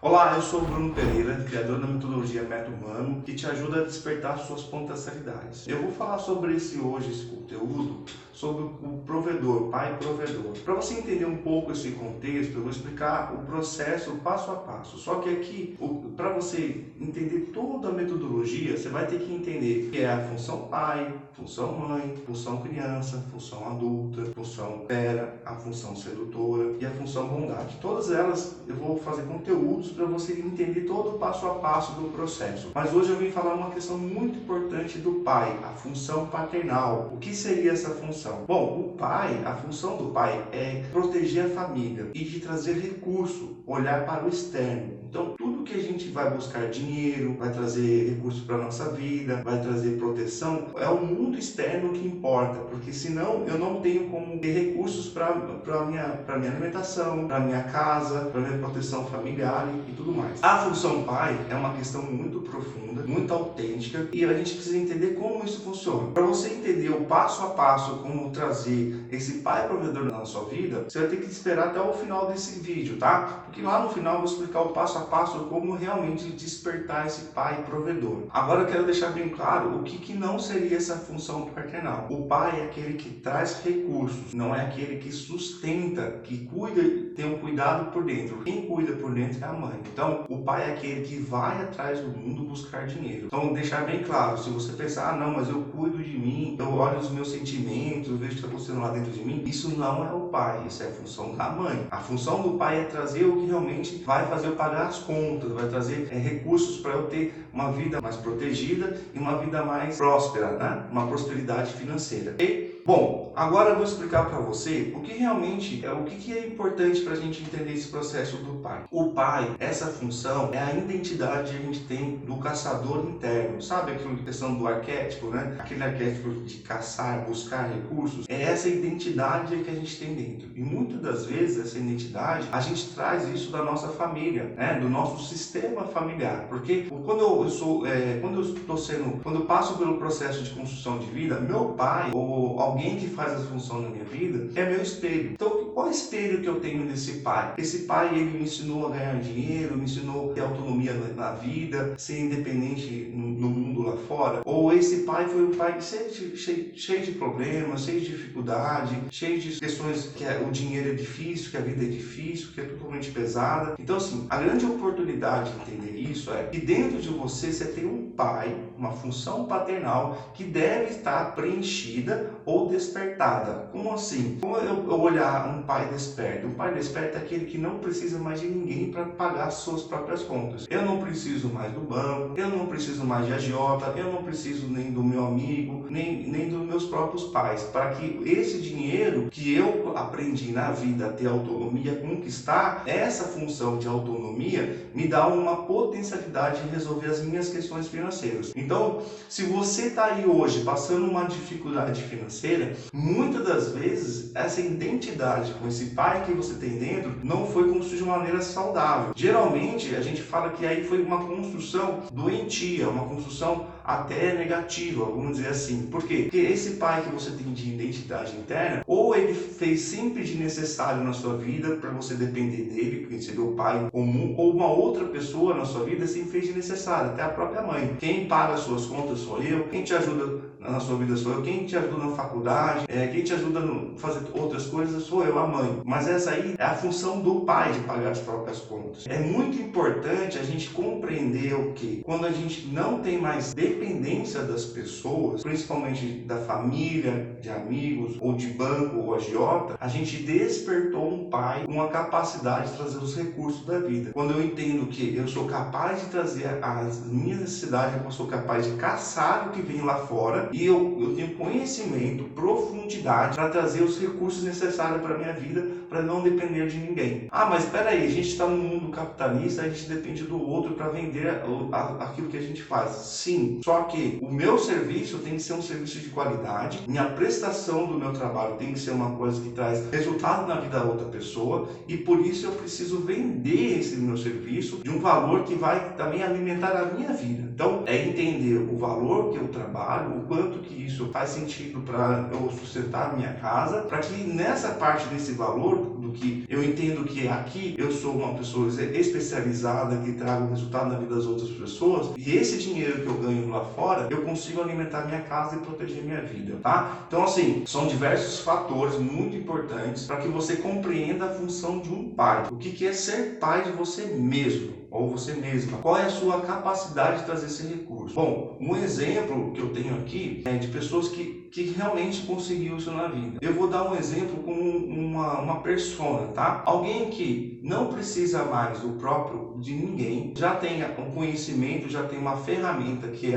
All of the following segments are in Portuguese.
Olá, eu sou o Bruno Pereira, criador da metodologia Método Humano, que te ajuda a despertar suas potencialidades. Eu vou falar sobre esse conteúdo, sobre o provedor, pai provedor. Para você entender um pouco esse contexto, eu vou explicar o processo passo a passo. Só que aqui, para você entender toda a metodologia, você vai ter que entender que é a função pai, função mãe, função criança, função adulta, função fera, a função sedutora e a função bondade. Todas elas eu vou fazer conteúdos para você entender todo o passo a passo do processo. Mas hoje eu vim falar uma questão muito importante do pai, a função paternal. O que seria essa função? Bom, o pai, a função do pai é proteger a família e de trazer recurso, olhar para o externo. Então, tudo que a gente vai buscar dinheiro, vai trazer recursos para a nossa vida, vai trazer proteção, é o mundo externo que importa, porque senão eu não tenho como ter recursos para minha alimentação, para minha casa, para minha proteção familiar e tudo mais. A função pai é uma questão muito profunda, muito autêntica, e a gente precisa entender como isso funciona. Para você entender o passo a passo como trazer esse pai provedor na sua vida, você vai ter que esperar até o final desse vídeo, tá? Porque lá no final eu vou explicar o passo a passo como realmente despertar esse pai provedor. Agora eu quero deixar bem claro o que não seria essa função paternal. O pai é aquele que traz recursos, não é aquele que sustenta, que cuida, tem um cuidado por dentro. Quem cuida por dentro é a mãe. Então, o pai é aquele que vai atrás do mundo buscar dinheiro. Então, deixar bem claro, se você pensar, não, mas eu cuido de mim, eu olho os meus sentimentos, eu vejo o que está acontecendo lá dentro de mim, isso não é o pai, isso é a função da mãe. A função do pai é trazer o que realmente vai fazer eu pagar as contas, vai trazer recursos para eu ter uma vida mais protegida e uma vida mais próspera, né? Uma prosperidade financeira. Bom, agora eu vou explicar para você o que realmente o que é importante para a gente entender esse processo do pai. O pai, essa função é a identidade que a gente tem do caçador interno. Sabe aquela questão do arquétipo, né? Aquele arquétipo de caçar, buscar recursos. É essa identidade que a gente tem dentro. E muitas das vezes essa identidade a gente traz isso da nossa família, né? Do nosso sistema familiar. Porque quando eu passo pelo processo de construção de vida, meu pai ou alguém que faz essa função na minha vida é meu espelho. Então, qual espelho que eu tenho desse pai? Esse pai, ele me ensinou a ganhar dinheiro, me ensinou a ter autonomia na vida, ser independente no mundo lá fora? Ou esse pai foi um pai cheio de problemas, cheio de dificuldade, cheio de questões que o dinheiro é difícil, que a vida é difícil, que é totalmente pesada? Então, assim, a grande oportunidade de entender isso é que dentro de você tem um pai, uma função paternal que deve estar preenchida ou despertada. Como assim? Como eu olhar um pai desperto? Um pai desperto é aquele que não precisa mais de ninguém para pagar as suas próprias contas. Eu não preciso mais do banco, eu não preciso mais de agiota, eu não preciso nem do meu amigo, nem dos meus próprios pais, para que esse dinheiro que eu aprendi na vida a ter autonomia, a conquistar, essa função de autonomia me dá uma potencialidade de resolver as minhas questões financeiras. Então, se você está aí hoje passando uma dificuldade financeira, muitas das vezes essa identidade com esse pai que você tem dentro não foi construída de uma maneira saudável. Geralmente a gente fala que aí foi uma construção doentia, uma construção até negativa, vamos dizer assim. Por quê? Porque esse pai que você tem de identidade interna, ou ele fez sempre de necessário na sua vida para você depender dele, porque seria o pai comum, ou uma outra pessoa na sua vida sempre fez de necessário, até a própria mãe. Quem paga as suas contas sou eu, quem te ajuda na sua vida sou eu, quem te ajuda na faculdade, quem te ajuda a fazer outras coisas sou eu, a mãe. Mas essa aí é a função do pai de pagar as próprias contas. É muito importante a gente compreender o que? Quando a gente não tem mais dependência das pessoas, principalmente da família, de amigos, ou de banco, ou agiota, a gente despertou um pai com a capacidade de trazer os recursos da vida. Quando eu entendo que eu sou capaz de trazer as minhas necessidades, eu sou capaz de caçar o que vem lá fora, e eu tenho conhecimento, profundidade para trazer os recursos necessários para a minha vida, para não depender de ninguém. Ah, mas espera aí, a gente está no mundo capitalista, a gente depende do outro para vender aquilo que a gente faz. Sim, só que o meu serviço tem que ser um serviço de qualidade, minha prestação do meu trabalho tem que ser uma coisa que traz resultado na vida da outra pessoa, e por isso eu preciso vender esse meu serviço de um valor que vai também alimentar a minha vida. Então, é entender o valor que eu trabalho, o quanto que isso faz sentido para eu sustentar a minha casa, para que nessa parte desse valor do que eu entendo que aqui eu sou uma pessoa especializada que traga o resultado na vida das outras pessoas, e esse dinheiro que eu ganho lá fora, eu consigo alimentar minha casa e proteger minha vida, tá? Então, assim, são diversos fatores muito importantes para que você compreenda a função de um pai. O que é ser pai de você mesmo ou você mesma? Qual é a sua capacidade de trazer esse recurso? Bom, um exemplo que eu tenho aqui é de pessoas que realmente conseguiu isso na vida. Eu vou dar um exemplo com uma persona, tá? Alguém que não precisa mais de ninguém, já tem um conhecimento, já tem uma ferramenta que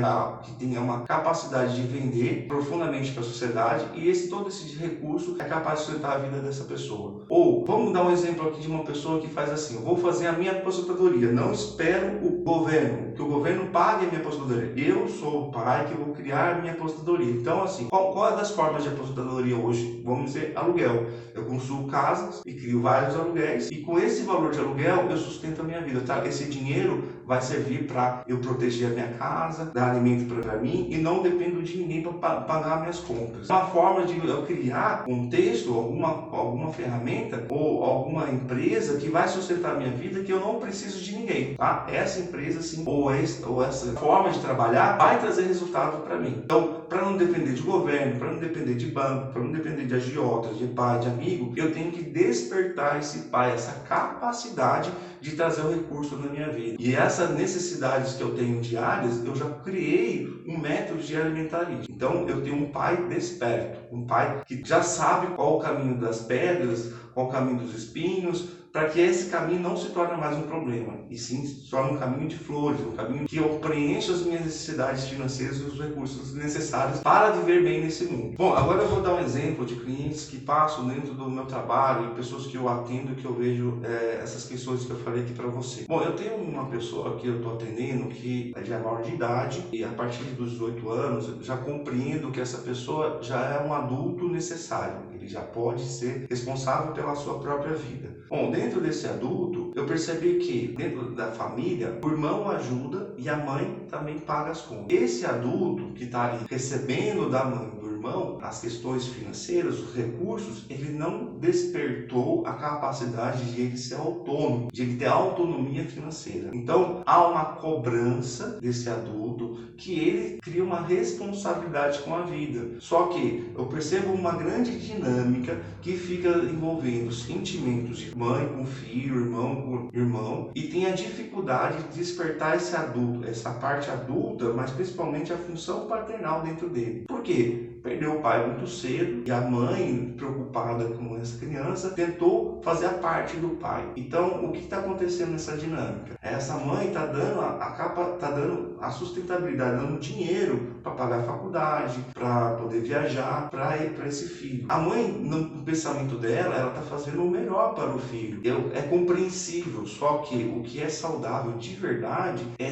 tem uma capacidade de vender profundamente para a sociedade, e todo esse recurso é capaz de sustentar a vida dessa pessoa. Ou, vamos dar um exemplo aqui de uma pessoa que faz assim: eu vou fazer a minha aposentadoria, não espero o governo, que o governo pague a minha aposentadoria. Eu sou o pai que vou criar a minha aposentadoria. Então, assim, qual é das formas de aposentadoria hoje? Vamos dizer, aluguel. Eu construo casas e crio vários aluguéis, e com esse valor de aluguel eu sustento a minha vida, tá? Esse dinheiro vai servir para eu proteger a minha casa, dar alimento para mim, e não dependo de ninguém para pagar minhas contas. Uma forma de eu criar um texto, alguma ferramenta ou alguma empresa que vai sustentar a minha vida, que eu não preciso de ninguém, tá? Essa empresa, sim, ou essa forma de trabalhar vai trazer resultado para mim. Então, para não depender de governo, para não depender de banco, para não depender de agiotas, de pai, de amigo, eu tenho que despertar esse pai, essa capacidade de trazer o recurso na minha vida. E essas necessidades que eu tenho diárias, eu já criei um método de alimentar isso. Então, eu tenho um pai desperto, um pai que já sabe qual o caminho das pedras, qual o caminho dos espinhos, para que esse caminho não se torne mais um problema, e sim se torne um caminho de flores, um caminho que eu preencha as minhas necessidades financeiras e os recursos necessários para viver bem nesse mundo. Bom, agora eu vou dar um exemplo de clientes que passam dentro do meu trabalho, e pessoas que eu atendo, que eu vejo essas questões que eu falei aqui para você. Bom, eu tenho uma pessoa que eu estou atendendo que já é maior de idade, e a partir dos 18 anos eu já compreendo que essa pessoa já é um adulto necessário, ele já pode ser responsável pela sua própria vida. Bom, dentro desse adulto, eu percebi que dentro da família, o irmão ajuda e a mãe também paga as contas. Esse adulto que está ali recebendo da mãe e do irmão as questões financeiras, os recursos, ele não despertou a capacidade de ele ser autônomo, de ele ter autonomia financeira. Então, há uma cobrança desse adulto que ele cria uma responsabilidade com a vida. Só que eu percebo uma grande dinâmica que fica envolvendo sentimentos de mãe com filho, irmão com irmão, e tem a dificuldade de despertar esse adulto, essa parte adulta, mas principalmente a função paternal dentro dele. Por quê? Perdeu o pai muito cedo, e a mãe, preocupada com essa criança, tentou fazer a parte do pai. Então, o que está acontecendo nessa dinâmica? Essa mãe está dando a sustentabilidade, dando dinheiro para pagar a faculdade, para poder viajar, para ir para esse filho. A mãe, no pensamento dela, ela está fazendo o melhor para o filho. É compreensível, só que o que é saudável de verdade é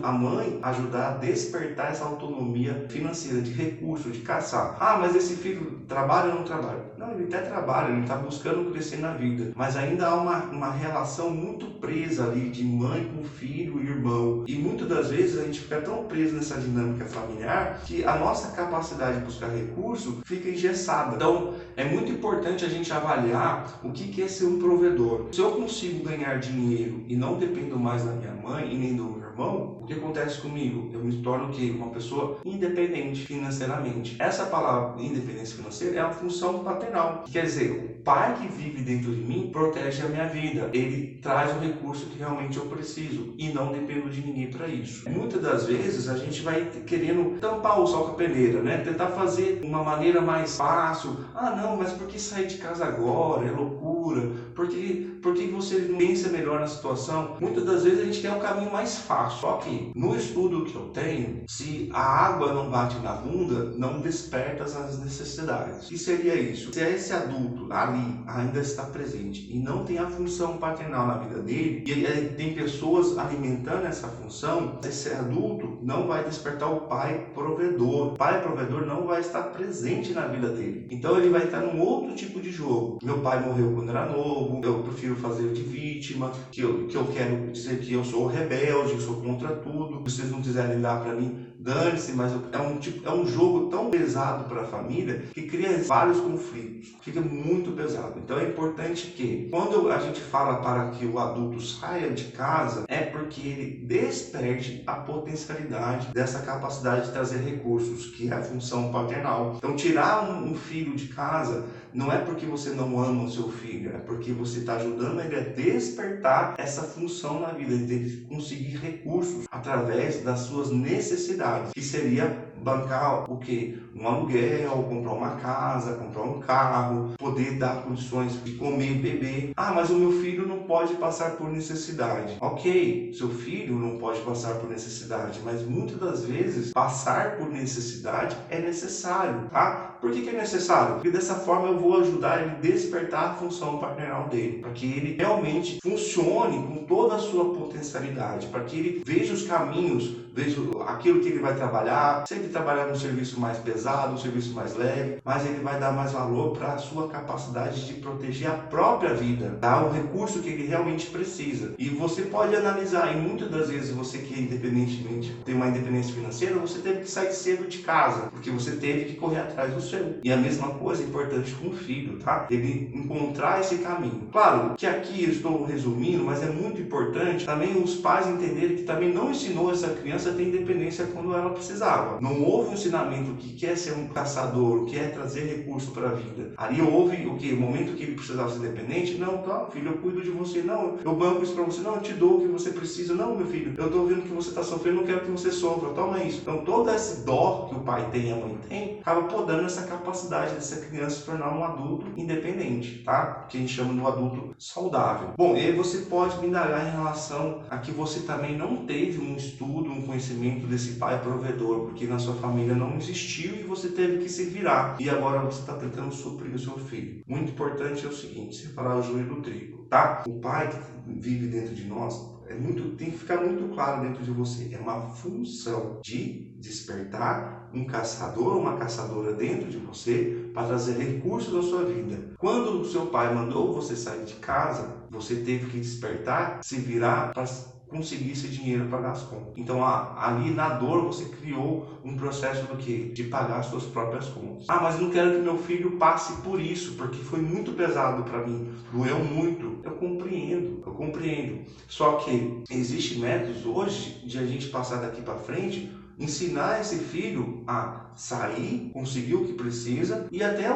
a mãe ajudar a despertar essa autonomia financeira, de recursos, de caçar. Ah, mas esse filho trabalha ou não trabalha? Não, ele até trabalha, ele está buscando crescer na vida, mas ainda há uma relação muito presa ali de mãe com filho e irmão, e muitas das vezes a gente fica tão preso nessa dinâmica familiar que a nossa capacidade de buscar recurso fica engessada. Então, é muito importante a gente avaliar o que é ser um provedor. Se eu consigo ganhar dinheiro e não dependo mais da minha mãe e nem do meu irmão, o que acontece comigo? Eu me torno o quê? Uma pessoa independente financeiramente. Essa palavra independência financeira é uma função paternal. Quer dizer, o pai que vive dentro de mim protege a minha vida. Ele traz o recurso que realmente eu preciso e não dependo de ninguém para isso. Muitas das vezes a gente vai querendo tampar o sol com a peneira, né? Tentar fazer uma maneira mais fácil. Ah, não, mas por que sair de casa agora? É loucura. Por que você não pensa melhor na situação? Muitas das vezes a gente quer um caminho mais fácil. Só que no estudo que eu tenho, se a água não bate na bunda, não desperta as necessidades. O que seria isso? Se esse adulto ali ainda está presente e não tem a função paternal na vida dele, e tem pessoas alimentando essa função, esse adulto não vai despertar o pai provedor. O pai provedor não vai estar presente na vida dele. Então ele vai estar num outro tipo de jogo. Meu pai morreu quando era novo, eu prefiro prefiro fazer de vítima, que eu quero dizer que eu sou rebelde, eu sou contra tudo, se vocês não quiserem dar para mim, dane-se, mas é um jogo tão pesado para a família que cria vários conflitos, fica muito pesado. Então é importante que, quando a gente fala para que o adulto saia de casa, é porque ele desperte a potencialidade dessa capacidade de trazer recursos, que é a função paternal. Então tirar um filho de casa não é porque você não ama o seu filho, é porque você está ajudando ele a despertar essa função na vida, de conseguir recursos através das suas necessidades, que seria bancar o quê? Um aluguel, comprar uma casa, comprar um carro, poder dar condições de comer e beber. Ah, mas o meu filho não pode passar por necessidade. Ok, seu filho não pode passar por necessidade, mas muitas das vezes passar por necessidade é necessário, tá? Por que é necessário? Porque dessa forma eu vou ajudar ele a despertar a função paternal dele, para que ele realmente funcione com toda a sua potencialidade, para que ele veja os caminhos, veja aquilo que ele vai trabalhar. Se ele trabalhar num serviço mais pesado, um serviço mais leve, mas ele vai dar mais valor para a sua capacidade de proteger a própria vida, tá? O recurso que ele realmente precisa. E você pode analisar, e muitas das vezes você que independentemente tem uma independência financeira, você teve que sair cedo de casa, porque você teve que correr atrás do seu. E a mesma coisa é importante com o filho, tá? Ele encontrar esse caminho. Claro que aqui eu estou resumindo, mas é muito importante também os pais entenderem que também não ensinou essa criança a ter independência quando ela precisava. Não houve um ensinamento que quer ser um caçador, que quer trazer recurso para a vida. Ali houve o que? O momento que ele precisava ser independente? Não, tá, filho, eu cuido de você. Não, eu banco isso para você. Não, eu te dou o que você precisa. Não, meu filho, eu estou vendo que você está sofrendo, não quero que você sofra. Toma isso. Então, todo esse dó que o pai tem e a mãe tem, acaba podando essa capacidade dessa criança se tornar um adulto independente, tá? Que a gente chama de um adulto saudável. Bom, e aí você pode me indagar em relação a que você também não teve um estudo, um conhecimento desse pai provedor, porque na sua família não existiu e você teve que se virar. E agora você está tentando suprir o seu filho. Muito importante é o seguinte, separar o joio do trigo, tá? O pai que vive dentro de nós, tem que ficar muito claro dentro de você. É uma função de despertar um caçador ou uma caçadora dentro de você para trazer recursos à sua vida. Quando o seu pai mandou você sair de casa, você teve que despertar, se virar para conseguir esse dinheiro para pagar as contas. Então, ali na dor, você criou um processo do quê? De pagar as suas próprias contas. Ah, mas eu não quero que meu filho passe por isso, porque foi muito pesado para mim, doeu muito. Eu compreendo. Só que existem métodos hoje de a gente passar daqui para frente, ensinar esse filho a sair, conseguir o que precisa e até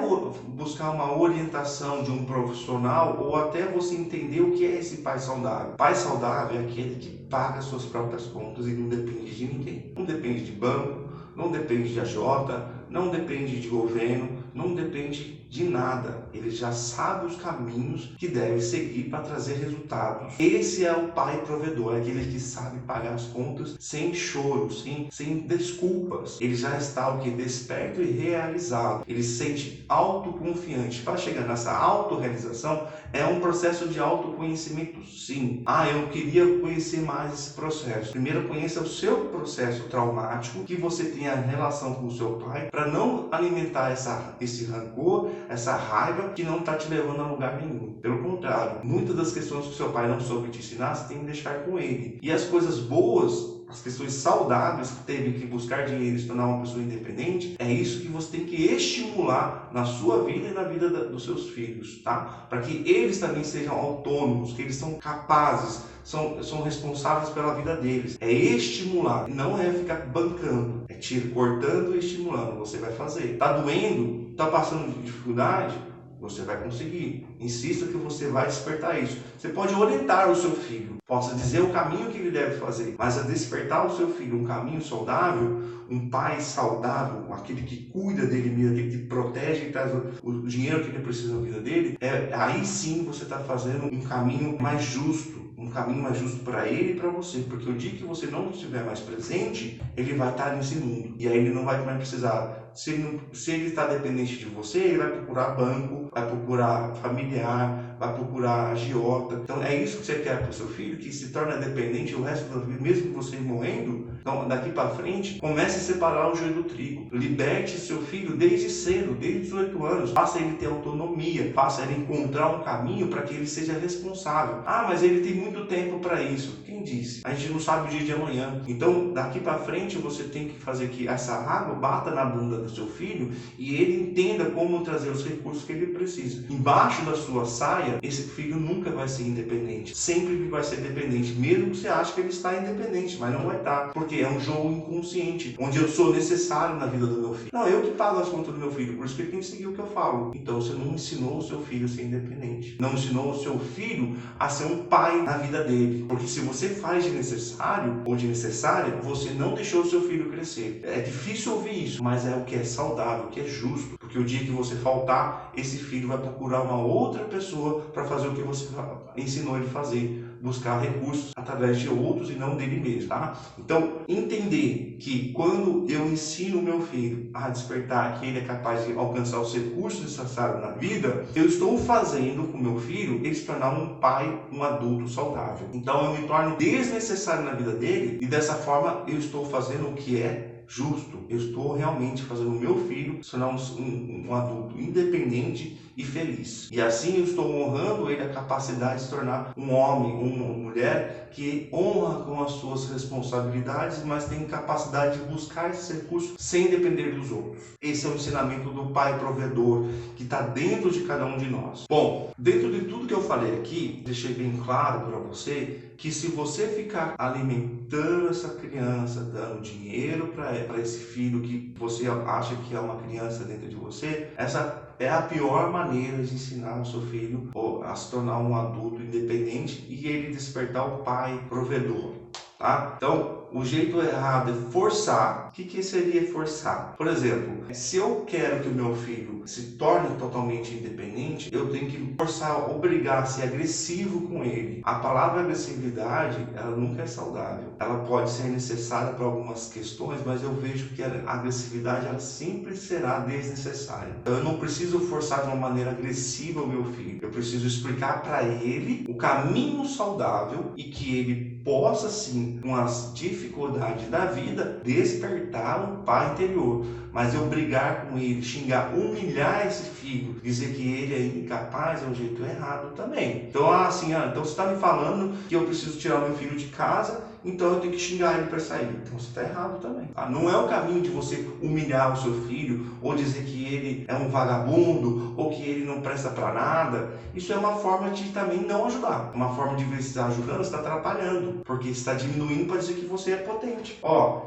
buscar uma orientação de um profissional ou até você entender o que é esse pai saudável. Pai saudável é aquele que paga suas próprias contas e não depende de ninguém. Não depende de banco, não depende de agiota, não depende de governo, não depende de nada. Ele já sabe os caminhos que deve seguir para trazer resultados. Esse é o pai provedor, aquele que sabe pagar as contas sem choro, sem desculpas. Ele já está o que? Desperto e realizado. Ele se sente autoconfiante. Para chegar nessa autorrealização, é um processo de autoconhecimento, sim. Eu queria conhecer mais esse processo. Primeiro, conheça o seu processo traumático, que você tenha relação com o seu pai, para não alimentar esse rancor, essa raiva que não está te levando a lugar nenhum. Pelo contrário, muitas das questões que o seu pai não soube te ensinar, você tem que deixar com ele. E as coisas boas, as questões saudáveis que teve que buscar dinheiro e se tornar uma pessoa independente, é isso que você tem que estimular na sua vida e na vida dos seus filhos, tá? Para que eles também sejam autônomos, que eles são capazes, são responsáveis pela vida deles. É estimular, não é ficar bancando, é cortando e estimulando. Você vai fazer. Tá doendo? Tá passando dificuldade? Você vai conseguir. Insista que você vai despertar isso. Você pode orientar o seu filho, possa dizer o caminho que ele deve fazer, mas a despertar o seu filho um caminho saudável, um pai saudável, aquele que cuida dele mesmo, aquele que protege e traz o dinheiro que ele precisa na vida dele, aí sim você está fazendo um caminho mais justo. Um caminho mais justo para ele e para você, porque o dia que você não estiver mais presente, ele vai estar nesse mundo, e aí ele não vai mais precisar. Se ele está dependente de você, ele vai procurar banco, vai procurar familiar, vai procurar agiota. Então é isso que você quer para o seu filho, que se torna dependente o resto da vida, mesmo que você ir morrendo? Então daqui para frente, comece a separar o joio do trigo. Liberte seu filho desde cedo, desde 18 anos. Faça ele ter autonomia, faça ele encontrar um caminho para que ele seja responsável. Ah, mas ele tem muito tempo para isso. Quem disse? A gente não sabe o dia de amanhã. Então daqui para frente você tem que fazer que essa água bata na bunda do seu filho e ele entenda como trazer os recursos que ele precisa. Embaixo da sua saia, esse filho nunca vai ser independente. Sempre vai ser dependente, mesmo que você ache que ele está independente, mas não vai estar, porque é um jogo inconsciente, onde eu sou necessário na vida do meu filho. Não, eu que pago as contas do meu filho, por isso que ele tem que seguir o que eu falo. Então você não ensinou o seu filho a ser independente. Não ensinou o seu filho a ser um pai na vida dele. Porque se você faz de necessário ou de necessária, você não deixou o seu filho crescer. É difícil ouvir isso, mas é o que é saudável, o que é justo. Porque o dia que você faltar, esse filho vai procurar uma outra pessoa para fazer o que você ensinou ele a fazer. Buscar recursos através de outros e não dele mesmo, tá? Então, entender que quando eu ensino o meu filho a despertar que ele é capaz de alcançar os recursos necessários na vida, eu estou fazendo com o meu filho ele se tornar um pai, um adulto saudável. Então, eu me torno desnecessário na vida dele e dessa forma eu estou fazendo o que é justo. Eu estou realmente fazendo o meu filho se tornar um adulto independente e feliz. E assim eu estou honrando ele a capacidade de se tornar um homem, uma mulher que honra com as suas responsabilidades, mas tem capacidade de buscar esses recursos sem depender dos outros. Esse é o ensinamento do pai provedor que está dentro de cada um de nós. Bom, dentro de tudo que eu falei aqui, deixei bem claro para você que se você ficar alimentando essa criança, dando dinheiro para esse filho que você acha que é uma criança dentro de você, essa é a pior maneira de ensinar o seu filho a se tornar um adulto independente e ele despertar o pai provedor. Tá? Então, o jeito errado é forçar. O que seria forçar? Por exemplo, se eu quero que o meu filho se torne totalmente independente, eu tenho que forçar, obrigar a ser agressivo com ele. A palavra agressividade, ela nunca é saudável. Ela pode ser necessária para algumas questões, mas eu vejo que a agressividade ela sempre será desnecessária. Então, eu não preciso forçar de uma maneira agressiva o meu filho. Eu preciso explicar para ele o caminho saudável e que ele possa, sim, com as dificuldades da vida, despertar um pai interior. Mas eu brigar com ele, xingar, humilhar esse filho, dizer que ele é incapaz, é um jeito errado também. Então, então você está me falando que eu preciso tirar meu filho de casa, então eu tenho que xingar ele para sair. Então você está errado também. Não é o caminho de você humilhar o seu filho, ou dizer que ele é um vagabundo, ou que ele não presta para nada. Isso é uma forma de também não ajudar. Uma forma de ver se está ajudando, você está atrapalhando, porque está diminuindo para dizer que você é potente.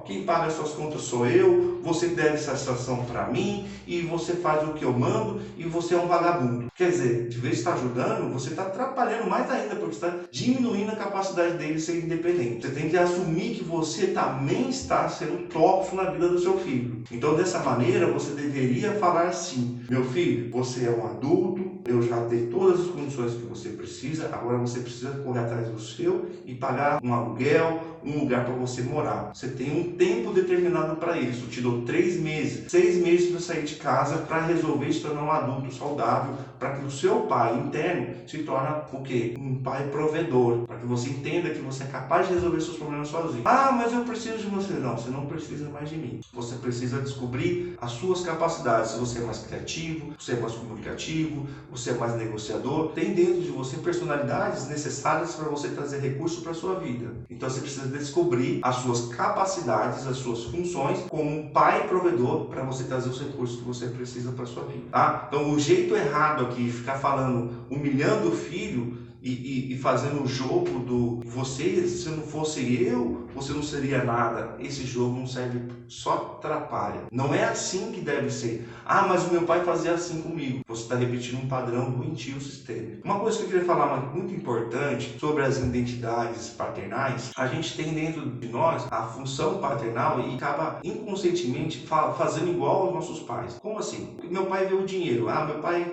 Quem paga as suas contas sou eu, você deve essa situação para mim, e você faz o que eu mando, e você é um vagabundo. Quer dizer, de vez de estar ajudando, você está atrapalhando mais ainda, porque está diminuindo a capacidade dele de ser independente. Você tem que assumir que você também está sendo tóxico na vida do seu filho. Então, dessa maneira, você deveria falar assim: meu filho, você é um adulto, eu já dei todas as condições que você precisa, agora você precisa correr atrás do seu e pagar um aluguel, um lugar para você morar. Você tem um tempo determinado para isso. Eu te dou 3 meses, 6 meses para sair de casa para resolver se tornar um adulto saudável, para que o seu pai interno se torne o quê? Um pai provedor, para que você entenda que você é capaz de resolver seus problemas sozinho. Mas eu preciso de você. Não, você não precisa mais de mim. Você precisa descobrir as suas capacidades. Se você é mais criativo, você é mais comunicativo, você é mais negociador. Tem dentro de você personalidades necessárias para você trazer recursos para a sua vida. Então você precisa descobrir as suas capacidades, as suas funções como um pai provedor para você trazer os recursos que você precisa para a sua vida. Tá? Então o jeito errado aqui, ficar falando, humilhando o filho, e fazendo o jogo do você, se não fosse eu, você não seria nada. Esse jogo não serve, só atrapalha. Não é assim que deve ser. Mas o meu pai fazia assim comigo. Você está repetindo um padrão doentio sistêmico. Uma coisa que eu queria falar muito importante sobre as identidades paternais, a gente tem dentro de nós a função paternal e acaba inconscientemente fazendo igual aos nossos pais. Como assim? Meu pai vê o dinheiro.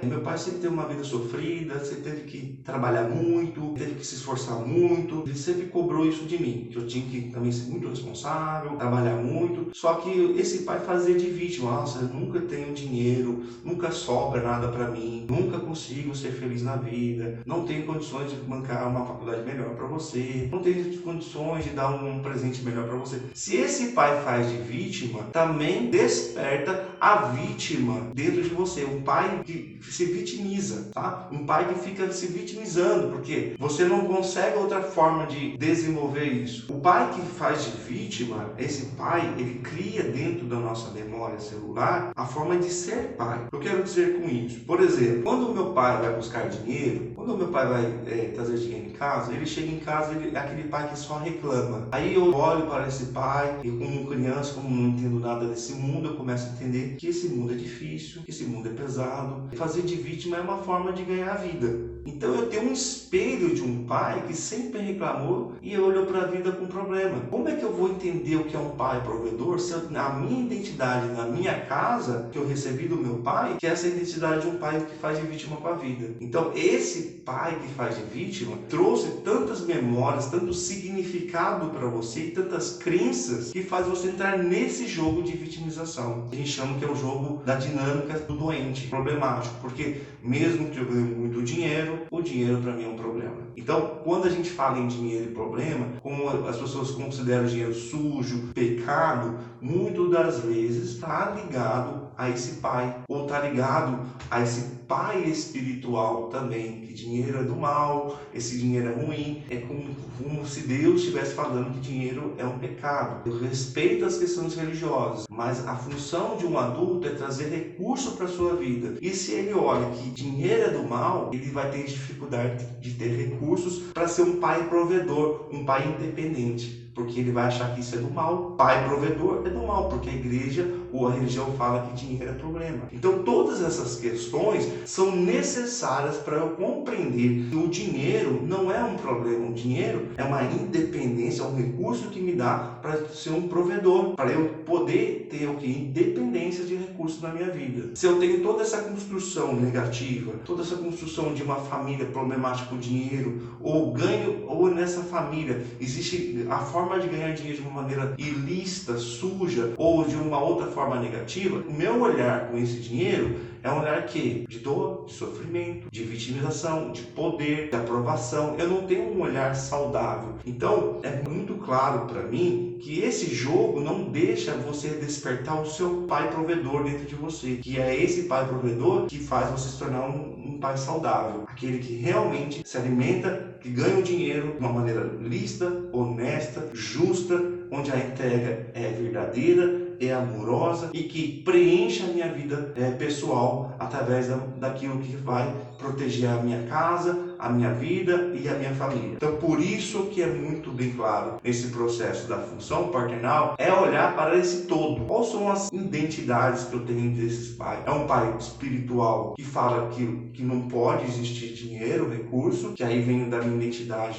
Meu pai sempre teve uma vida sofrida, você teve que trabalhar muito, muito, teve que se esforçar muito. Ele sempre cobrou isso de mim, que eu tinha que também ser muito responsável, trabalhar muito. Só que esse pai fazia de vítima. Nossa, eu nunca tenho dinheiro, nunca sobra nada para mim, nunca consigo ser feliz na vida, não tenho condições de bancar uma faculdade melhor para você, não tenho condições de dar um presente melhor para você. Se esse pai faz de vítima, também desperta a vítima dentro de você. Um pai que se vitimiza, tá? Um pai que fica se vitimizando, porque você não consegue outra forma de desenvolver isso. O pai que faz de vítima, esse pai, ele cria dentro da nossa memória celular a forma de ser pai. Eu quero dizer com isso, por exemplo, quando o meu pai vai buscar dinheiro, quando o meu pai vai trazer dinheiro em casa, ele chega em casa, ele é aquele pai que só reclama. Aí eu olho para esse pai e como criança, como não entendo nada desse mundo, eu começo a entender que esse mundo é difícil, que esse mundo é pesado. Fazer de vítima é uma forma de ganhar a vida. Então eu tenho um espelho de um pai que sempre reclamou e olhou para a vida com problema. Como é que eu vou entender o que é um pai provedor se a minha identidade na minha casa, que eu recebi do meu pai, que é essa identidade de um pai que faz de vítima com a vida? Então esse pai que faz de vítima trouxe tantas memórias, tanto significado para você e tantas crenças que faz você entrar nesse jogo de vitimização. A gente chama que é o jogo da dinâmica do doente, problemático, porque mesmo que eu ganhe muito dinheiro, o dinheiro para mim é um problema. Então, quando a gente fala em dinheiro e problema, como as pessoas consideram o dinheiro sujo, pecado, muito das vezes está ligado a esse pai, ou está ligado a esse pai espiritual também, que dinheiro é do mal, esse dinheiro é ruim, é como se Deus estivesse falando que dinheiro é um pecado. Eu respeito as questões religiosas, mas a função de um adulto é trazer recurso para a sua vida. E se ele olha que dinheiro é do mal, ele vai ter dificuldade de ter recursos para ser um pai provedor, um pai independente. Porque ele vai achar que isso é do mal. Pai provedor é do mal, porque a igreja ou a religião fala que dinheiro é problema. Então todas essas questões são necessárias para eu compreender que o dinheiro não é um problema. O dinheiro é uma independência, é um recurso que me dá para ser um provedor, para eu poder ter o que? Independência de recursos na minha vida. Se eu tenho toda essa construção negativa, toda essa construção de uma família problemática com dinheiro, ou ganho, ou nessa família existe a forma de ganhar dinheiro de uma maneira ilícita, suja, ou de uma outra forma negativa, o meu olhar com esse dinheiro é um olhar que de dor, de sofrimento, de vitimização, de poder, de aprovação. Eu não tenho um olhar saudável. Então, é muito claro para mim que esse jogo não deixa você despertar o seu pai provedor dentro de você, que é esse pai provedor que faz você se tornar um pai saudável, aquele que realmente se alimenta, que ganha o dinheiro de uma maneira lícita, honesta, justa, onde a entrega é verdadeira, é amorosa e que preenche a minha vida pessoal através daquilo que vai proteger a minha casa, a minha vida e a minha família. Então, por isso que é muito bem claro nesse processo da função paternal, é olhar para esse todo. Quais são as identidades que eu tenho desses pais? É um pai espiritual que fala que não pode existir dinheiro, recurso, que aí vem da minha identidade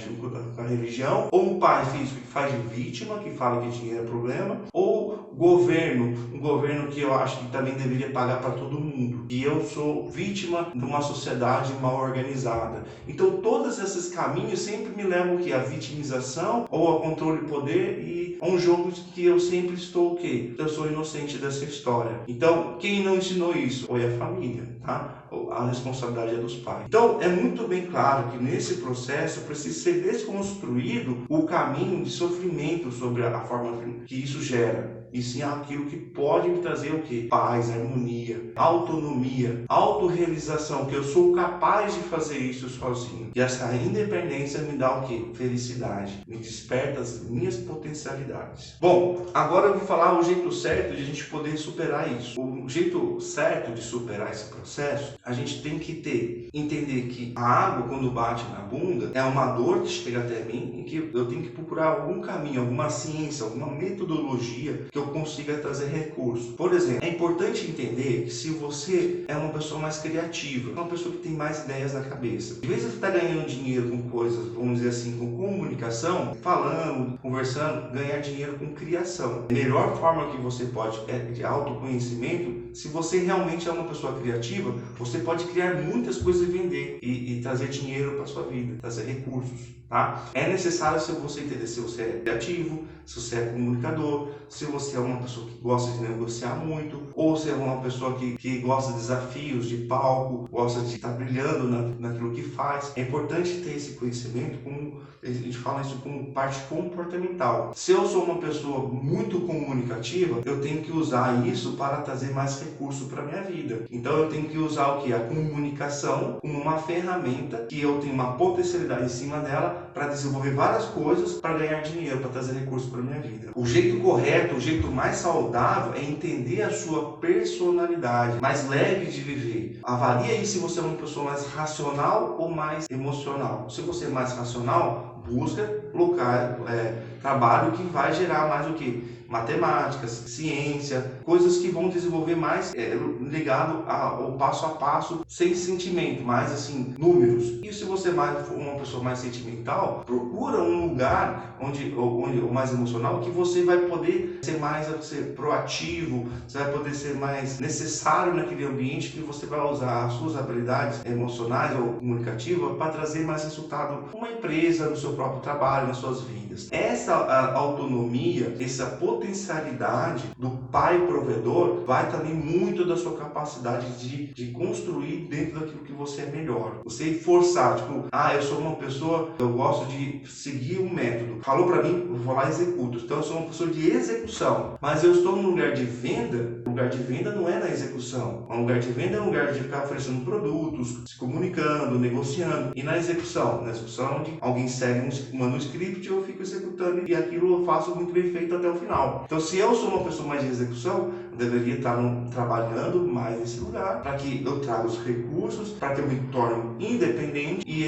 com a religião, ou um pai físico que faz de vítima, que fala que dinheiro é problema, ou um governo que eu acho que também deveria pagar para todo mundo, e eu sou vítima de uma sociedade mal organizada. Então todos esses caminhos sempre me levam à vitimização ou ao controle de poder e a um jogo que eu sempre estou o quê? Eu sou inocente dessa história. Então quem não ensinou isso? Foi a família, tá? A responsabilidade é dos pais. Então é muito bem claro que nesse processo precisa ser desconstruído o caminho de sofrimento sobre a forma que isso gera. E sim aquilo que pode me trazer o quê? Paz, harmonia, autonomia, autorrealização, que eu sou capaz de fazer isso sozinho. E essa independência me dá o quê? Felicidade, me desperta as minhas potencialidades. Bom, agora eu vou falar o jeito certo de a gente poder superar isso. O jeito certo de superar esse processo, a gente tem que entender que a água, quando bate na bunda, é uma dor que chega até mim e que eu tenho que procurar algum caminho, alguma ciência, alguma metodologia que eu consiga trazer recurso. Por exemplo, é importante entender que se você é uma pessoa mais criativa, uma pessoa que tem mais ideias na cabeça, de vez em você está ganhando dinheiro com coisas, vamos dizer assim, com comunicação, falando, conversando, ganhar dinheiro com criação. A melhor forma que você pode é de autoconhecimento. Se você realmente é uma pessoa criativa, você você pode criar muitas coisas e vender e trazer dinheiro para sua vida, trazer recursos. Tá? É necessário você entender se você é criativo, se você é comunicador, se você é uma pessoa que gosta de negociar muito, ou se é uma pessoa que gosta de desafios de palco, gosta de estar brilhando naquilo que faz. É importante ter esse conhecimento, como a gente fala isso como parte comportamental. Se eu sou uma pessoa muito comunicativa, eu tenho que usar isso para trazer mais recurso para a minha vida. Então eu tenho que usar o que? A comunicação como uma ferramenta que eu tenho uma potencialidade em cima dela para desenvolver várias coisas, para ganhar dinheiro, para trazer recursos para minha vida. O jeito correto, o jeito mais saudável é entender a sua personalidade, mais leve de viver. Avalie aí se você é uma pessoa mais racional ou mais emocional. Se você é mais racional, busca trabalho que vai gerar mais o que? Matemática, ciência, coisas que vão desenvolver mais ligado ao passo a passo, sem sentimento, mais assim, números. E se você for uma pessoa mais sentimental, procura um lugar onde mais emocional, que você vai poder ser proativo, você vai poder ser mais necessário naquele ambiente, que você vai usar as suas habilidades emocionais ou comunicativas para trazer mais resultado numa empresa, no seu próprio trabalho, nas suas vidas. Essa autonomia, essa potencialidade do pai provedor vai também muito da sua capacidade de construir dentro daquilo que você é melhor. Você forçar, tipo, eu sou uma pessoa, eu gosto de seguir um método. Falou para mim, eu vou lá e executo. Então eu sou uma pessoa de execução. Mas eu estou num lugar de venda. O lugar de venda não é na execução. Um lugar de venda é um lugar de ficar oferecendo produtos, se comunicando, negociando. E na execução? Na execução é onde alguém segue um script e eu fico executando e aquilo eu faço muito bem feito até o final. Então, se eu sou uma pessoa mais de execução, eu deveria estar trabalhando mais nesse lugar para que eu traga os recursos, para que eu me torne independente e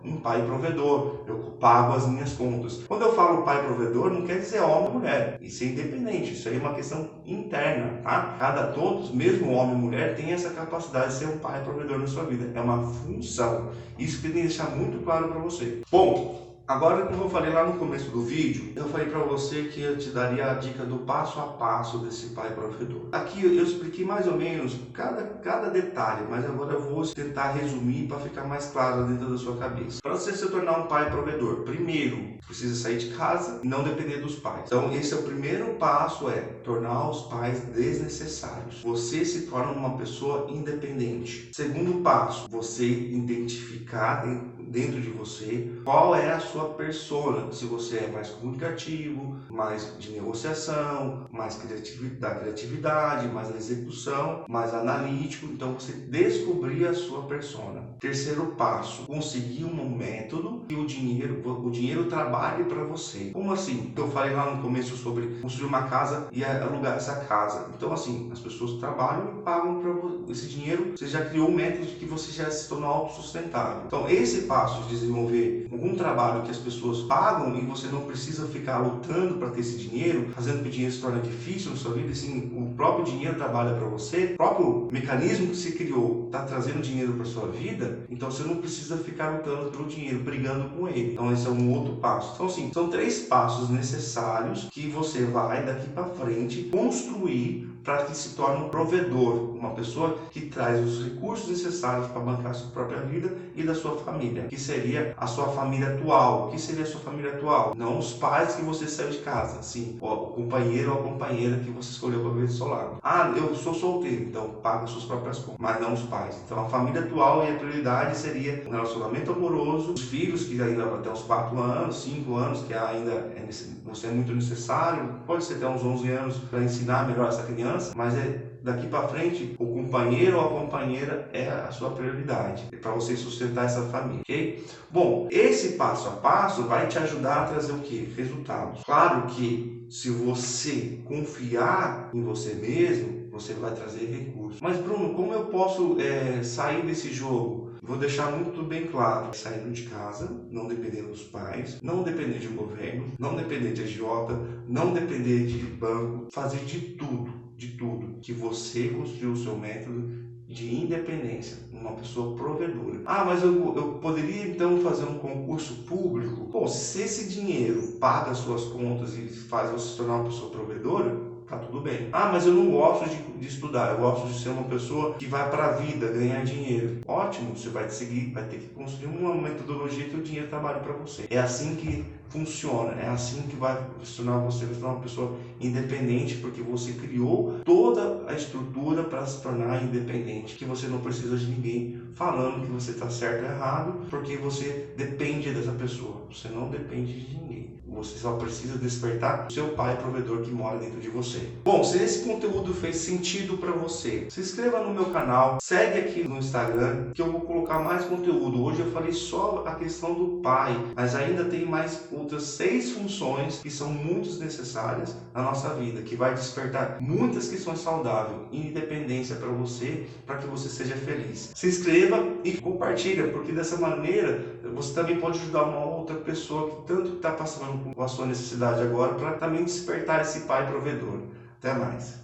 um pai provedor. Eu pago as minhas contas. Quando eu falo pai provedor, não quer dizer homem ou mulher. Isso é independente. Isso aí é uma questão interna, tá? Todos, mesmo homem e mulher, tem essa capacidade de ser um pai provedor na sua vida. É uma função. Isso tem que deixar muito claro para você. Bom, agora, como eu falei lá no começo do vídeo, eu falei para você que eu te daria a dica do passo a passo desse pai provedor. Aqui eu expliquei mais ou menos cada detalhe, mas agora eu vou tentar resumir para ficar mais claro dentro da sua cabeça. Para você se tornar um pai provedor, primeiro, precisa sair de casa e não depender dos pais. Então, esse é o primeiro passo, tornar os pais desnecessários. Você se torna uma pessoa independente. Segundo passo, você identificar dentro de você qual é a sua persona, se você é mais comunicativo, mais de negociação, mais da criatividade, mais da execução, mais analítico. Então você descobrir a sua persona. Terceiro passo, conseguir um método que o dinheiro trabalhe para você. Como assim? Eu falei lá no começo sobre construir uma casa e alugar essa casa. Então assim, as pessoas trabalham e pagam para esse dinheiro. Você já criou um método que você já se tornou autossustentável. Então esse passo de desenvolver algum trabalho que as pessoas pagam e você não precisa ficar lutando para ter esse dinheiro, fazendo que o dinheiro se torne difícil na sua vida, assim, o próprio dinheiro trabalha para você, o próprio mecanismo que se criou está trazendo dinheiro para sua vida, então você não precisa ficar lutando pelo dinheiro, brigando com ele. Então esse é um outro passo. Então assim, são 3 passos necessários que você vai daqui para frente construir para que se torne um provedor, uma pessoa que traz os recursos necessários para bancar a sua própria vida e da sua família, que seria a sua família atual. O que seria a sua família atual? Não os pais que você saiu de casa, sim, o companheiro ou a companheira que você escolheu para viver do seu lado. Eu sou solteiro, então paga suas próprias contas, mas não os pais. Então a família atual e a prioridade seria um relacionamento amoroso, os filhos que ainda até uns 4 anos, 5 anos, que ainda você é muito necessário, pode ser até uns 11 anos para ensinar melhor essa criança, mas daqui para frente, o companheiro ou a companheira é a sua prioridade, para você sustentar essa família, ok? Bom, esse passo a passo vai te ajudar a trazer o quê? Resultados. Claro que se você confiar em você mesmo, você vai trazer recursos. Mas Bruno, como eu posso sair desse jogo? Vou deixar muito bem claro, saindo de casa, não dependendo dos pais, não depender de governo, não depender de agiota, não depender de banco, fazer de tudo que você construiu o seu método de independência, uma pessoa provedora. Mas eu poderia então fazer um concurso público? Bom, se esse dinheiro paga as suas contas e faz você se tornar uma pessoa provedora, tá tudo bem. Ah, mas eu não gosto de estudar, eu gosto de ser uma pessoa que vai para a vida, ganhar dinheiro. Ótimo, você vai seguir, vai ter que construir uma metodologia que o dinheiro trabalhe para você. É assim que funciona, é assim que vai se tornar você uma pessoa independente, porque você criou toda a estrutura para se tornar independente, que você não precisa de ninguém falando que você está certo ou errado, porque você depende dessa pessoa, você não depende de ninguém. Você só precisa despertar o seu pai provedor que mora dentro de você. Bom, se esse conteúdo fez sentido para você, se inscreva no meu canal, segue aqui no Instagram, que eu vou colocar mais conteúdo. Hoje eu falei só a questão do pai, mas ainda tem mais outras 6 funções que são muito necessárias na nossa vida, que vai despertar muitas questões saudáveis e independência para você, para que você seja feliz. Se inscreva e compartilha, porque dessa maneira você também pode ajudar uma outra pessoa que tanto está passando com a sua necessidade agora, para também despertar esse pai provedor. Até mais.